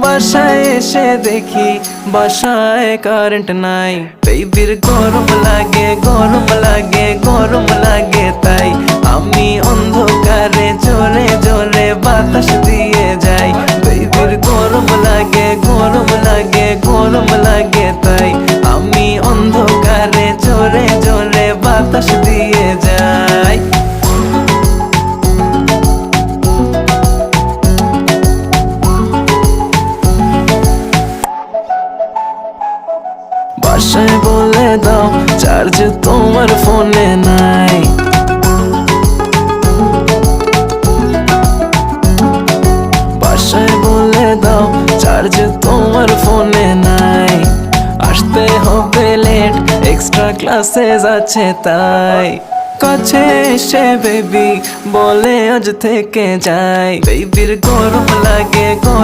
বাসায় এসে দেখি বাসায় কারেন্ট নাই, বেবির গরম লাগে গরম লাগে গরম লাগে, তাই আমি অন্ধকারে জোরে জোরে বাতাস দিয়ে যাই। বেবির গরম লাগে গরম লাগে গরম লাগে, তাই আমি অন্ধকারে জোরে জোরে বাতাস দিয়ে যাই। বাসায় বলে দাও চার্জ তোমার ফোনে নাই, বাসায় বলে দাও চার্জ তোমার ফোনে নাই। আসতে হবে লেট, এক্সট্রা ক্লাসেস আছে তাই। কাছে এসে বেবি বলে আজ থেকে যাই। বেবির গরম লাগে গরম